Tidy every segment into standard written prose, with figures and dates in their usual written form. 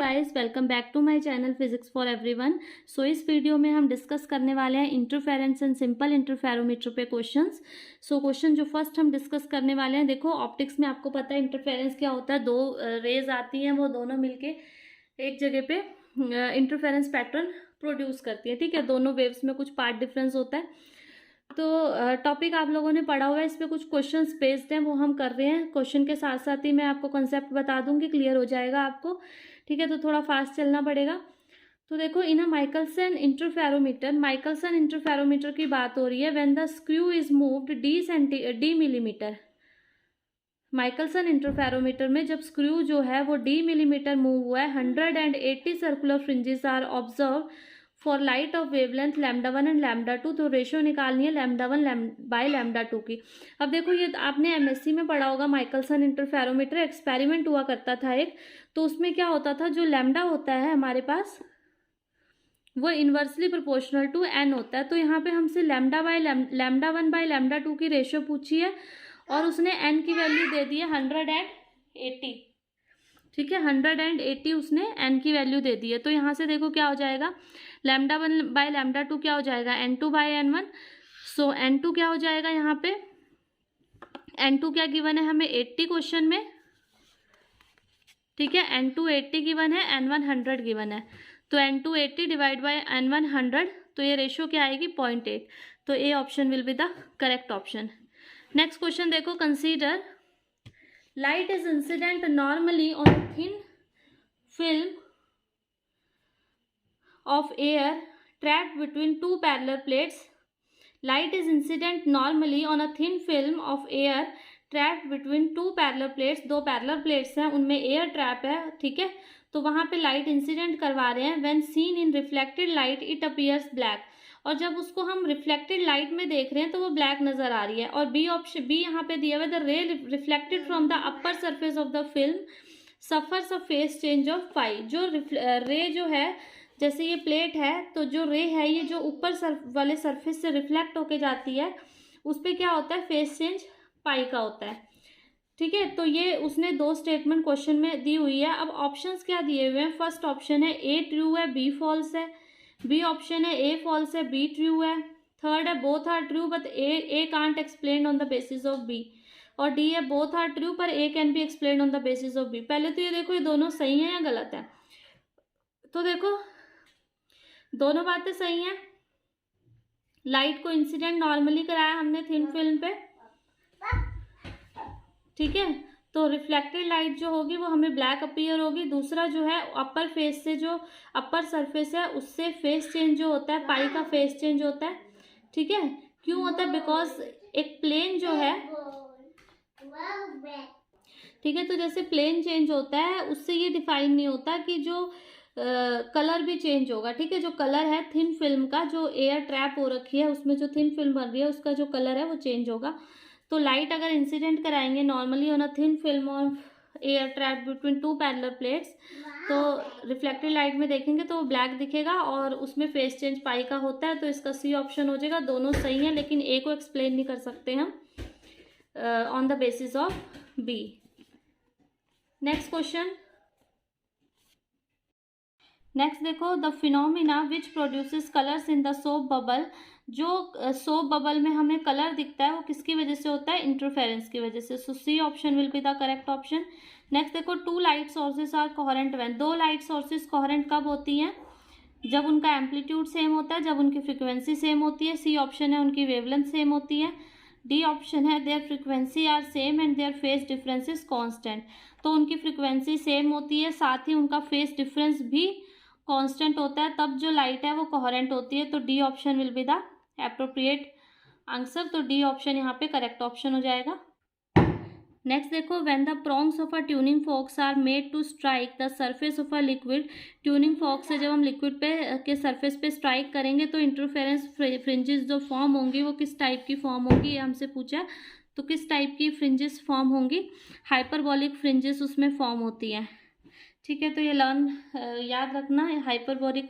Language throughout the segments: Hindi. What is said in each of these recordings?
Guys, welcome back to my channel physics for everyone. So इस वीडियो में हम डिस्कस करने वाले हैं इंटरफेरेंस एंड सिंपल इंटरफेरोमीटर पे क्वेश्चंस। सो क्वेश्चन जो फर्स्ट हम डिस्कस करने वाले हैं, देखो ऑप्टिक्स में आपको पता है इंटरफेरेंस क्या होता है। दो रेज आती हैं, वो दोनों मिलके एक जगह पे इंटरफेरेंस पैटर्न प्रोड्यूस करती है। ठीक है, दोनों वेव्स में कुछ पार्ट डिफरेंस होता है। तो टॉपिक आप लोगों ने पढ़ा हुआ है, इस पे कुछ क्वेश्चंस बेस्ड हैं, वो हम कर रहे हैं। क्वेश्चन के साथ साथ ही मैं आपको कॉन्सेप्ट बता दूंगी, क्लियर हो जाएगा आपको। ठीक है, तो थोड़ा फास्ट चलना पड़ेगा। तो देखो, इन अ माइकलसन इंटरफेरोमीटर की बात हो रही है। When the screw is moved D millimetre, Michelson interferometer में जब स्क्रू जो है वो डी मिलीमीटर मूव हुआ है, 180 circular fringes are observe for light of wavelength λ1 and λ2। तो रेशियो निकालनी है λ1 बाय λ2 की। अब देखो, ये आपने एमएससी में पढ़ा होगा, माइकलसन इंटरफेरोमीटर एक्सपेरिमेंट हुआ करता था एक। तो उसमें क्या होता था, जो लैम्डा होता है हमारे पास वो इन्वर्सली प्रोपोर्शनल टू एन होता है। तो यहाँ पे हमसे λ1 बाय λ2 की रेशियो पूछी है और उसने एन की वैल्यू दे दी है 180। ठीक है, 180 उसने एन की वैल्यू दे दी है। तो यहाँ से देखो क्या हो जाएगा, λ1 बाय λ2 क्या हो जाएगा, n2 बाय n1। सो n2 क्या हो जाएगा, यहाँ पे n2 क्या गिवन है हमें 80 क्वेश्चन में। ठीक है, n2 80 गिवन है, n1 100 गिवन है। तो n2 80 डिवाइड बाय n1 100, तो ये रेशियो क्या आएगी 0.8। तो A option will be the correct option. Next question देखो, consider light is incident normally on a thin film of air trapped between two parallel plates. Light is incident normally on a thin film of air trapped between two parallel plates. दो parallel plates हैं, उनमें air trap है। ठीक है, तो वहाँ पे light incident करवा रहे हैं। When seen in reflected light it appears black, और जब उसको हम रिफ्लेक्टेड लाइट में देख रहे हैं तो वो ब्लैक नजर आ रही है। और बी ऑप्शन, बी यहाँ पे दिया हुआ है, the ray reflected from the upper surface of the film suffers a phase change of pi. जो रे जो है, जैसे ये प्लेट है, तो जो रे है ये जो ऊपर वाले सरफेस से रिफ्लेक्ट होके जाती है, उस पर क्या होता है, फेस चेंज पाई का होता है। ठीक है, तो ये उसने दो स्टेटमेंट क्वेश्चन में दी हुई है। अब ऑप्शंस क्या दिए हुए हैं, फर्स्ट ऑप्शन है ए ट्रू है, बी फॉल्स है। बी ऑप्शन है ए फॉल्स है, बी ट्रू है। थर्ड है both are true but A can't explain on the basis of B. और डी है बोथ आर ट्रू पर A can be explain on the basis of B. पहले तो ये देखो, ये दोनों सही है या गलत है। तो देखो, दोनों बातें सही हैं। लाइट को इंसिडेंट नॉर्मली कराया हमने थिन फिल्म पे। ठीक है, तो रिफ्लेक्टेड लाइट जो होगी वो हमें ब्लैक अपीयर होगी। दूसरा जो है, अपर फेस से, जो अपर सरफेस है उससे फेस चेंज जो होता है, पाई का फेस चेंज होता है। ठीक है, क्यों होता है, बिकॉज एक प्लेन जो है, ठीक है, तो जैसे प्लेन चेंज होता है उससे ये डिफाइन नहीं होता कि जो कलर भी चेंज होगा। ठीक है, जो कलर है थिन फिल्म का, जो एयर ट्रैप हो रखी है उसमें जो थिन फिल्म बन रही है, उसका जो कलर है वो चेंज होगा। तो लाइट अगर इंसिडेंट कराएंगे normally on a thin film of air trap between two parallel plates, तो रिफ्लेक्टेड लाइट में देखेंगे तो वो ब्लैक दिखेगा और उसमें फेस चेंज पाई का होता है। तो इसका सी ऑप्शन हो जाएगा। दोनों सही हैं, लेकिन ए को एक्सप्लेन नहीं कर सकते हम on the basis of B. Next question, next देखो, the phenomena which produces colours in the soap bubble. जो सोप बबल में हमें कलर दिखता है वो किसकी वजह से होता है, इंटरफेरेंस की वजह से। So C option will be the correct option. Next देखो, two light sources are coherent when. दो लाइट सोर्सेस कोहेरेंट कब होती हैं, जब उनका एम्पलीट्यूड सेम होता है, जब उनकी फ्रिक्वेंसी सेम होती है। सी ऑप्शन है, उनकी वेवलेंथ सेम होती है। डी ऑप्शन है, their frequency are same and their phase difference is constant. तो उनकी फ्रिक्वेंसी सेम होती है, साथ ही उनका फेस डिफरेंस भी कांस्टेंट होता है, तब जो लाइट है वो कोहेरेंट होती है। तो D option will be the appropriate answer. तो डी ऑप्शन यहाँ पे करेक्ट ऑप्शन हो जाएगा। नेक्स्ट देखो, when the prongs of a tuning फॉक्स are made to strike the surface of a liquid. Tuning फॉक्स से जब हम लिक्विड पे के सरफेस पे स्ट्राइक करेंगे तो इंटरफेरेंस फ्रिंजेस जो फॉर्म होंगी वो किस टाइप की फॉर्म होंगी, ये हमसे पूछा। तो किस टाइप की फ्रिंजेस फॉर्म होंगी, हाइपरबॉलिक फ्रिंजेस उसमें फॉर्म होती हैं। ठीक है, तो ये याद रखना, हाइपरबॉलिक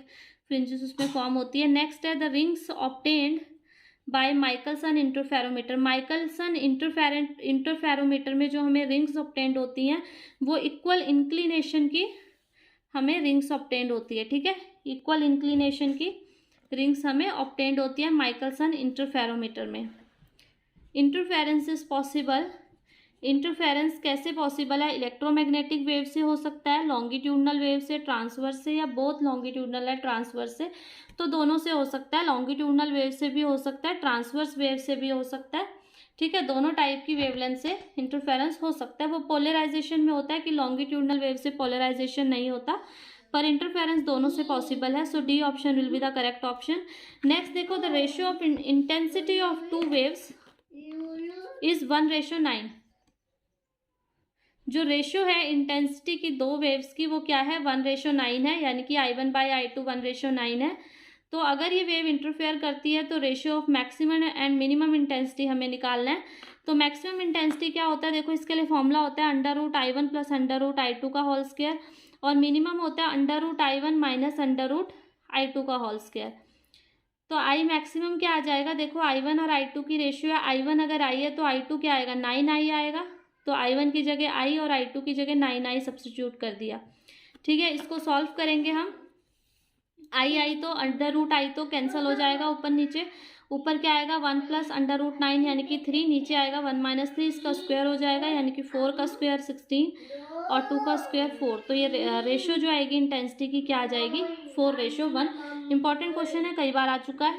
फ्रिंजेस उसमें फॉर्म होती है। नेक्स्ट है, the rings obtained by Michelson interferometer. Michelson interferometer में जो हमें रिंग्स ऑब्टेन्ड होती हैं वो इक्वल इंक्लिनेशन की हमें रिंग्स ऑब्टेंड होती है, ठीक है, इक्वल इंक्लिनेशन की रिंग्स हमें ऑब्टेंड होती है माइकलसन इंटरफेरोमीटर में। इंटरफेरेंस इज पॉसिबल, इंटरफेरेंस कैसे पॉसिबल है? इलेक्ट्रोमैग्नेटिक वेव से हो सकता है, लॉन्गिट्यूडनल वेव से, ट्रांसवर्स से, या बोथ लॉन्गिट्यूडनल है ट्रांसवर्स से, तो दोनों से हो सकता है। लॉन्गिट्यूडनल वेव से भी हो सकता है, ट्रांसवर्स वेव से भी हो सकता है, ठीक है, दोनों टाइप की वेवलेंथ से इंटरफेरेंस हो सकता है। वो पोलराइजेशन में होता है कि लॉन्गिट्यूडनल वेव से पोलराइजेशन नहीं होता, पर इंटरफेरेंस दोनों से पॉसिबल है। So D option will be the correct option. Next देखो, the ratio of intensity of two waves is 1:9। जो रेशियो है इंटेंसिटी की दो वेव्स की वो क्या है? 1:9 है, यानी कि I1/I2 1:9 है। तो अगर ये वेव इंटरफेयर करती है तो ratio of maximum and minimum intensity हमें निकालना है। तो मैक्सिमम इंटेंसिटी क्या होता है? देखो इसके लिए फॉर्मूला होता है √I1 + √I2 का होल स्क्वायर, और मिनिमम होता है √I1 - √I2 का होल स्क्वायर। तो आई मैक्सिमम क्या आ जाएगा? देखो I1 और I2 की रेशियो है, I1 अगर I है तो I2 क्या आएगा? 9I आएगा। तो I1 की जगह I और I2 की जगह 9I सब्स्टिट्यूट कर दिया, ठीक है। इसको सॉल्व करेंगे हम, I तो √I तो कैंसिल हो जाएगा ऊपर नीचे, ऊपर क्या आएगा? 1 + √9 यानी कि 3, नीचे आएगा 1 - 3, इसका स्क्वायर हो जाएगा, यानी कि 4 का स्क्वायर 16 और 2 का स्क्वायर 4। तो ये रेशियो जो आएगी इंटेंसिटी की क्या आ जाएगी? 4:1। इंपॉर्टेंट क्वेश्चन है, कई बार आ चुका है।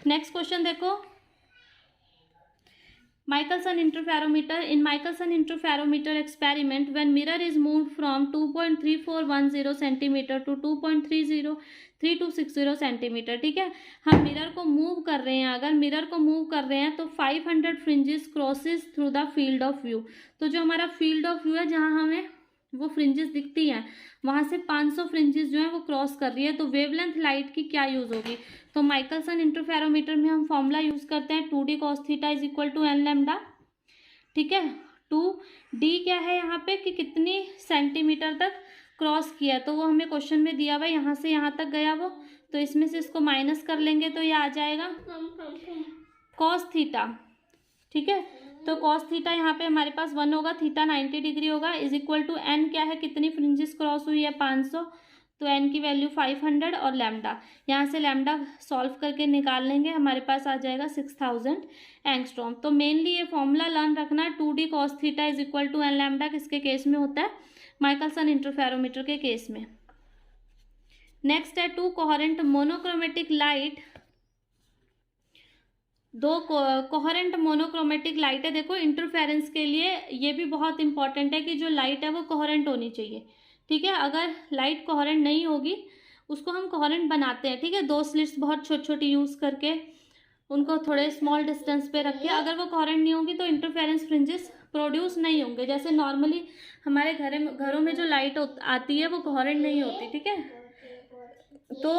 नेक्स्ट क्वेश्चन देखो, Michelson interferometer. In Michelson interferometer experiment, when mirror is moved from 2.3410 centimeter to 2.303260 centimetre, ठीक है, हम मिरर को मूव कर रहे हैं, अगर मिरर को मूव कर रहे हैं तो 500 fringes crosses through the field of view. तो जो हमारा फील्ड ऑफ व्यू है, जहाँ हमें वो फ्रिंजेस दिखती हैं, वहाँ से 500 फ्रिंजेस जो है वो क्रॉस कर रही है। तो वेवलेंथ लाइट की क्या यूज़ होगी? तो माइकलसन इंटरफेरोमीटर में हम फॉर्मूला यूज़ करते हैं 2d cos theta = n lambda, ठीक है। 2d क्या है यहाँ पे कि कितनी सेंटीमीटर तक क्रॉस किया, तो वो हमें क्वेश्चन में दिया हुआ है, यहाँ से यहाँ तक गया वो, तो इसमें से इसको माइनस कर लेंगे तो ये आ जाएगा cos थीटा, ठीक है। तो cos थीटा यहाँ पे हमारे पास 1 होगा, थीटा 90 डिग्री होगा, = n क्या है, कितनी फ्रिंजेस क्रॉस हुई है? 500, तो n की वैल्यू 500 और लैम्डा, यहाँ से लैम्डा सॉल्व करके निकाल लेंगे, हमारे पास आ जाएगा 6000 एंगस्ट्रॉम। तो मेनली ये फॉर्मूला लर्न रखना है, 2d cos theta = n lambda किसके केस में होता है? माइकलसन इंटरफेरोमीटर के केस में। नेक्स्ट है, 2 कोहेरेंट मोनोक्रोमेटिक लाइट, दो कोहेरेंट मोनोक्रोमेटिक लाइट है। देखो इंटरफेरेंस के लिए ये भी बहुत इंपॉर्टेंट है कि जो लाइट है वो कोहेरेंट होनी चाहिए, ठीक है। अगर लाइट कोहेरेंट नहीं होगी उसको हम कोहेरेंट बनाते हैं, ठीक है, 2 स्लिट्स बहुत छोटी छोटी यूज़ करके उनको थोड़े स्मॉल डिस्टेंस पे रख के। अगर वो कोहेरेंट नहीं होगी तो इंटरफेरेंस फ्रिंजेस प्रोड्यूस नहीं होंगे। जैसे नॉर्मली हमारे घरों में जो लाइट आती है वो कोहेरेंट नहीं होती, ठीक है, तो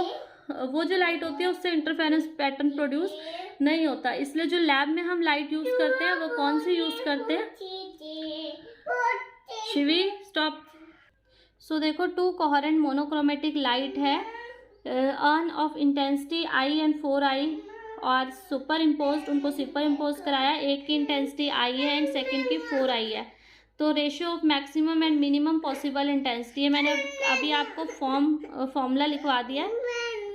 वो जो लाइट होती है उससे इंटरफेरेंस पैटर्न प्रोड्यूस नहीं होता। इसलिए जो लैब में हम लाइट यूज़ करते हैं वो कौन सी यूज़ करते हैं? शिवी स्टॉप। सो देखो 2 कोहेरेंट मोनोक्रोमेटिक लाइट है, earn of intensity I and 4I और सुपर इम्पोज, उनको सुपर इम्पोज कराया, एक की इंटेंसिटी I है एंड सेकेंड की 4I है। तो ratio of maximum and minimum possible intensity है, मैंने अभी आपको फॉर्मूला लिखवा दिया है,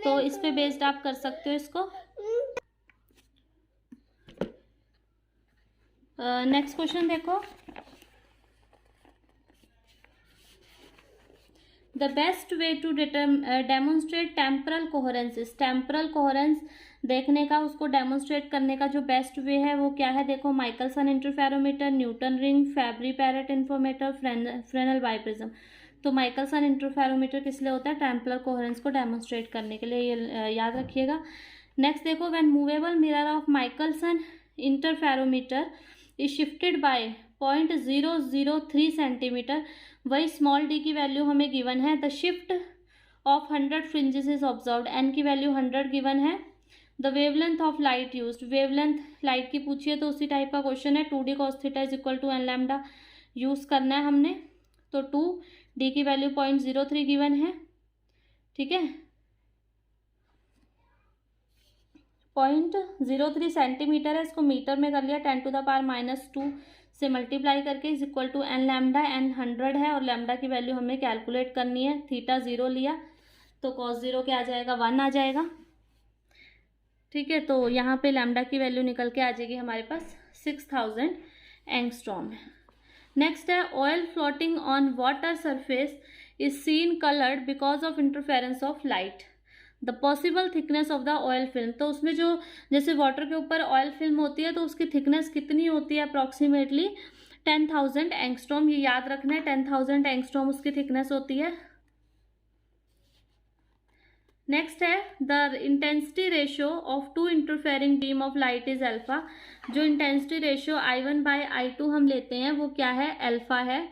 तो इस पे बेस्ड आप कर सकते हो इसको। नेक्स्ट क्वेश्चन देखो, the best way to demonstrate temporal coherence. Temporal coherence देखने का, उसको डेमोन्स्ट्रेट करने का जो बेस्ट वे है वो क्या है? देखो Michelson interferometer, Newton ring, Fabry Perot interferometer, Fresnel biprism. तो माइकलसन इंटरफेरोमीटर किस लिए होता है? टेम्परल कोहेरेंस को डेमोन्स्ट्रेट करने के लिए, ये याद रखिएगा। नेक्स्ट देखो, when movable mirror of Michelson interferometer is shifted by 0.003 centimetre, वही स्मॉल d की वैल्यू हमें गिवन है। The shift of 100 fringes is observed, n की वैल्यू 100 गिवन है। The wavelength of light used, wavelength light की पूछिए तो उसी टाइप का क्वेश्चन है, 2d cos theta = n lambda use करना है हमने। तो 2d की वैल्यू 0.03 गिवन है, ठीक है, 0.03 सेंटीमीटर है, इसको मीटर में कर लिया 10⁻⁻2 से मल्टीप्लाई करके is equal to N lambda, N 100 है और लैम्डा की वैल्यू हमें कैलकुलेट करनी है। थीटा 0 लिया तो कॉस 0 क्या आ जाएगा, 1 आ जाएगा। ठीक है, तो यहाँ पे लैम्डा की वैल्यू निकल के आ जाएगी हमारे पास 6000 एंगस्ट्रॉम। नेक्स्ट है oil floating on water surface is seen coloured because of interference of light, the possible thickness of the oil film. तो उसमें जो जैसे वाटर के ऊपर ऑयल फिल्म होती है तो उसकी थिकनेस कितनी होती है, अप्रॉक्सीमेटली 10,000 एंगस्ट्रॉम। ये याद रखना है, 10,000 एंगस्ट्रॉम उसकी थिकनेस होती है। नेक्स्ट है the intensity ratio of two interfering beam of light is alpha. जो इंटेंसिटी रेशियो I1/I2 हम लेते हैं वो क्या है, अल्फा है।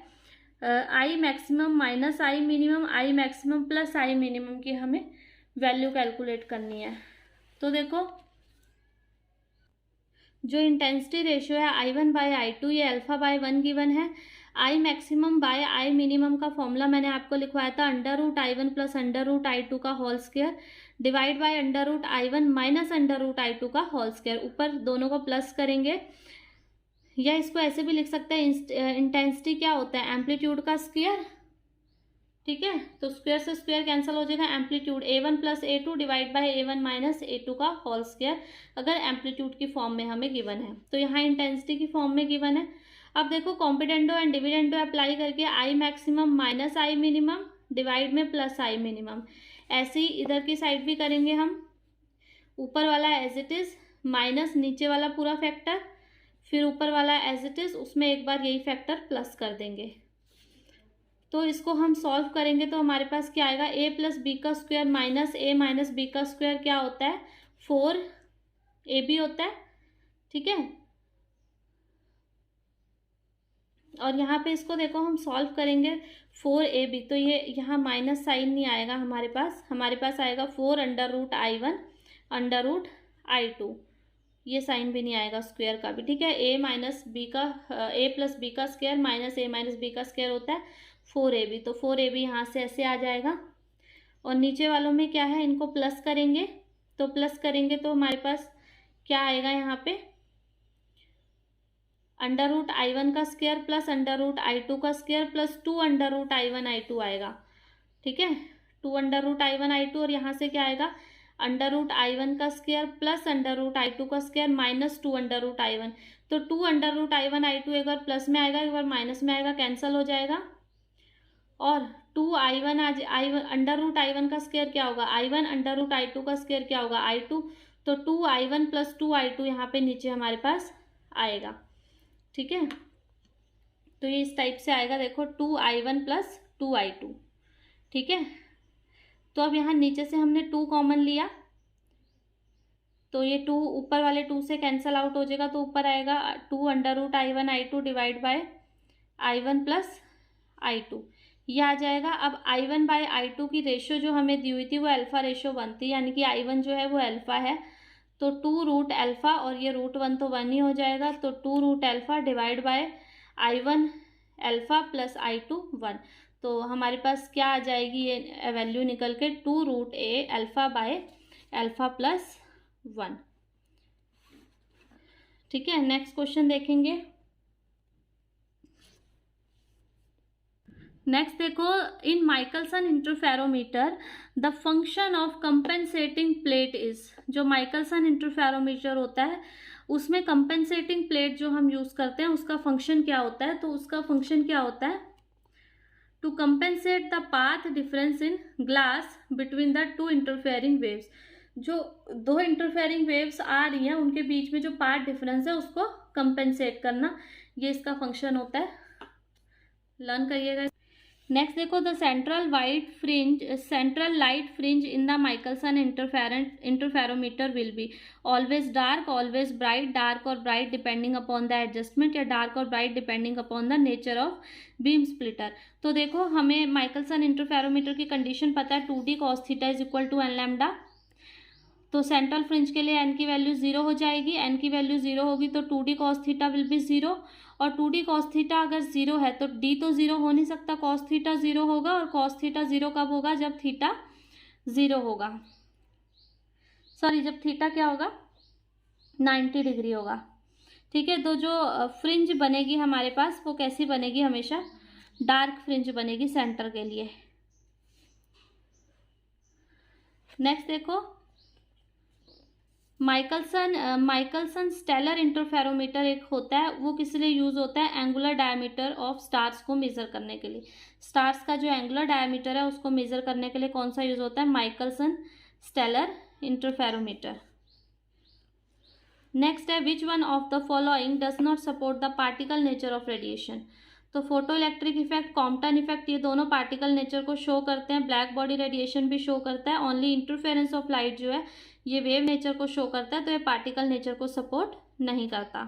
I maximum minus I minimum, I maximum plus I minimum की हमें वैल्यू कैलकुलेट करनी है। तो देखो जो इंटेंसिटी रेशियो है I1/I2 ये अल्फा/1 गिवन है। I maximum by I minimum का फॉर्मूला मैंने आपको लिखवाया था √I1 प्लस √I2 का whole square divide by √I1 minus √I2 का होल स्क्वायर। ऊपर दोनों को प्लस करेंगे, या इसको ऐसे भी लिख सकते हैं, इंटेंसिटी क्या होता है, एम्पलीट्यूड का स्क्वायर। ठीक है, तो स्क्वायर से स्क्वायर कैंसिल हो जाएगा, amplitude A1 plus A2 divide by A1 minus A2 का होल स्क्वायर, अगर एम्पलीट्यूड की फॉर्म में हमें गिवन है। तो यहाँ इंटेंसिटी की फॉर्म में गिवन है। अब देखो कॉम्पिटेंडो एंड डिविडेंडो अप्लाई करके आई maximum minus I minimum divide में प्लस आई मिनिमम, ऐसे ही इधर की साइड भी करेंगे हम। ऊपर वाला एज इट इज माइनस नीचे वाला पूरा फैक्टर, फिर ऊपर वाला एज इट इज उसमें एक बार यही फैक्टर प्लस कर देंगे। तो इसको हम सॉल्व करेंगे तो हमारे पास क्या आएगा, a प्लस बी का square minus a minus B का स्क्वायर क्या होता है, 4ab होता है। ठीक है, और यहाँ पे इसको देखो हम सॉल्व करेंगे 4ab, तो ये यहाँ माइनस साइन नहीं आएगा हमारे पास आएगा 4√I1 √I2, ये साइन भी नहीं आएगा स्क्वायर का भी। ठीक है, a माइनस बी का a प्लस बी का square minus a minus B का स्क्वायर होता है 4ab, तो 4ab यहाँ से ऐसे आ जाएगा। और नीचे वालों में क्या है, इनको प्लस करेंगे, तो प्लस करेंगे तो हमारे पास क्या आएगा यहाँ पे, √I1 का स्क्वायर प्लस √I2 का स्क्वायर प्लस 2√I1I2 आएगा। ठीक है, 2√I1I2 और यहाँ से क्या आएगा, √I1 का स्क्वायर प्लस √I2 का स्क्वायर माइनस 2√I1। तो 2√I1I2 एक बार प्लस में आएगा, एक बार माइनस में आएगा, कैंसिल हो जाएगा। और 2I1 √I1 का स्क्वायर क्या होगा, I1 √I2 का स्क्वायर क्या होगा, I2। तो 2I1 प्लस 2I2 यहाँ पे नीचे हमारे पास आएगा। ठीक है, तो ये इस टाइप से आएगा, देखो 2I1 प्लस 2I2। ठीक है, तो अब यहाँ नीचे से हमने 2 कॉमन लिया, तो ये 2 ऊपर वाले 2 से कैंसिल आउट हो जाएगा, तो ऊपर आएगा 2√I1I2 divide by I1 plus I2, ये आ जाएगा। अब I1/I2 की रेशियो जो हमें दी हुई थी वो अल्फा रेशियो बनती है, यानी कि I1 जो है वो अल्फा है, तो 2√α और ये √1 तो 1 ही हो जाएगा, तो 2√α divide by I1 alpha plus I2 1। तो हमारे पास क्या आ जाएगी ये वैल्यू निकल के 2√A alpha by alpha plus 1। ठीक है, नेक्स्ट क्वेश्चन देखेंगे। नेक्स्ट देखो, in Michelson interferometer the function of compensating plate is. जो माइकलसन इंटरफेरोमीटर होता है उसमें कंपेंसेटिंग प्लेट जो हम यूज करते हैं उसका फंक्शन क्या होता है, तो उसका फंक्शन क्या होता है, to compensate the path difference in glass between the two interfering waves. जो दो इंटरफेयरिंग वेव्स आ रही हैं उनके बीच में जो पाथ डिफरेंस है उसको कंपेंसेट करना, ये इसका फंक्शन होता है, लर्न करिएगा। नेक्स्ट देखो, the central light fringe in the Michelson interferometer will be always dark, always bright, dark और bright depending upon the adjustment, या डार्क और bright depending upon the nature of beam splitter. तो देखो हमें माइकलसन इंटरफेरोमीटर की कंडीशन पता है, 2d cos theta is equal to n lambda. तो सेंट्रल फ्रिंज के लिए n की वैल्यू 0 हो जाएगी, n की वैल्यू 0 होगी तो 2d cos theta will be 0, और 2d cos थीटा अगर 0 है तो d तो 0 हो नहीं सकता, cos थीटा 0 होगा, और cos थीटा 0 कब होगा, जब थीटा 0 होगा, सॉरी जब थीटा क्या होगा 90 डिग्री होगा। ठीक है। तो जो फ्रिंज बनेगी हमारे पास वो कैसी बनेगी, हमेशा डार्क फ्रिंज बनेगी सेंटर के लिए। नेक्स्ट देखो, माइकलसन स्टेलर इंटरफेरोमीटर एक होता है, वो किस लिए यूज होता है, एंगुलर डायमीटर ऑफ स्टार्स को मेजर करने के लिए। स्टार्स का जो एंगुलर डायमीटर है उसको मेजर करने के लिए कौन सा यूज होता है, माइकलसन स्टेलर इंटरफेरोमीटर। नेक्स्ट है, which one of the following does not support the particle nature of radiation. तो photoelectric effect, Compton effect, ये दोनों पार्टिकल नेचर को शो करते हैं। ब्लैक बॉडी रेडिएशन भी शो करता है। ओनली इंटरफेरेंस ऑफ लाइट जो है ये वेव नेचर को शो करता है, तो ये पार्टिकल नेचर को सपोर्ट नहीं करता।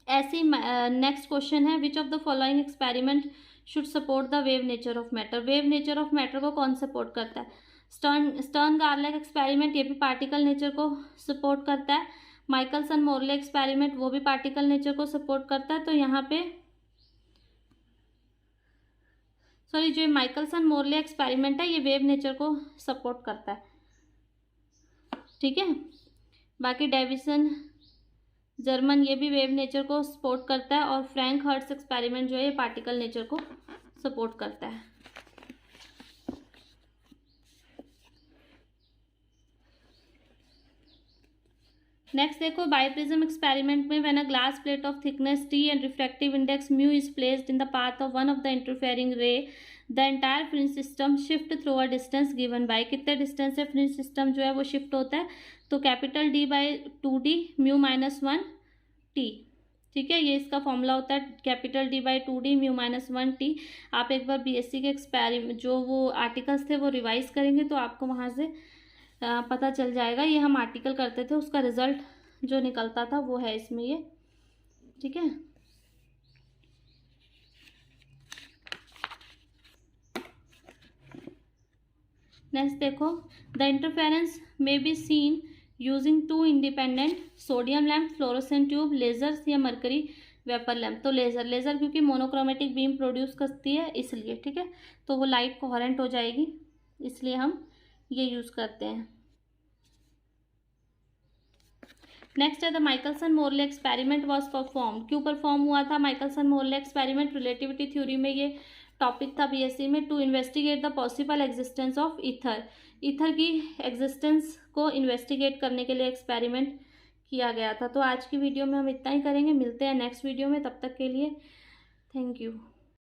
ऐसी नेक्स्ट क्वेश्चन है, which of the following experiment should support the wave nature of matter. Wave nature of matter को कौन सपोर्ट करता है, स्टर्न गार्लैक एक्सपेरिमेंट, ये भी पार्टिकल नेचर को सपोर्ट करता है। माइकलसन मोरले एक्सपेरिमेंट, वो भी पार्टिकल नेचर को सपोर्ट करता है। तो यहाँ पे सॉरी, जो माइकलसन मोरले एक्सपेरिमेंट है ये वेव नेचर को सपोर्ट करता है, ठीक है। बाकी डेविसन जर्मन, ये भी वेव नेचर को सपोर्ट करता है। और फ्रैंक हर्ट्स एक्सपेरिमेंट जो है ये पार्टिकल नेचर को सपोर्ट करता है। नेक्स्ट देखो, बाइप्रिज्म एक्सपेरिमेंट में when a glass plate of thickness T and refractive index mu is placed in the path of one of the interfering ray, the entire fringe system shift through a distance given by. कितने डिस्टेंस से फ्रिंज सिस्टम जो है वो शिफ्ट होता है, तो capital D by 2d mu -1 T, ठीक है। ये इसका फॉर्मूला होता है, capital D by 2d mu -1 T. आप एक बार बीएससी के एक्सपेरिमेंट जो वो आर्टिकल्स थे वो रिवाइज करेंगे तो आपको वहाँ से पता चल जाएगा। ये हम आर्टिकल करते थे, उसका रिजल्ट जो निकलता था वो है इसमें ये, ठीक है। नेक्स्ट देखो, the interference may be seen using 2 independent sodium lamp, fluorescent tube, lasers या मरकरी वेपर लैम्प। तो लेजर क्योंकि मोनोक्रोमेटिक बीम प्रोड्यूस करती है इसलिए, ठीक है। तो वो लाइट कोहेरेंट हो जाएगी, इसलिए हम ये यूज़ करते हैं। नेक्स्ट है, the Michelson Morley experiment was perform. क्यों परफॉर्म हुआ था Michelson Morley experiment, relativity theory में ये टॉपिक था बीएससी में। To investigate the possible existence of ether, ether की एग्जिस्टेंस को इन्वेस्टिगेट करने के लिए एक्सपेरिमेंट किया गया था। तो आज की वीडियो में हम इतना ही करेंगे, मिलते हैं नेक्स्ट वीडियो में, तब तक के लिए थैंक यू।